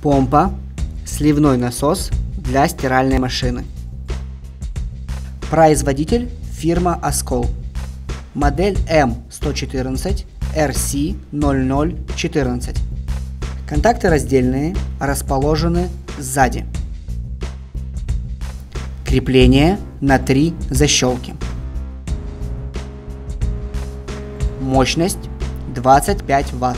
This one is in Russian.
Помпа, сливной насос для стиральной машины. Производитель фирма Оскол. Модель М114 RC0014. Контакты раздельные, расположены сзади. Крепление на 3 защелки. Мощность 25 Вт.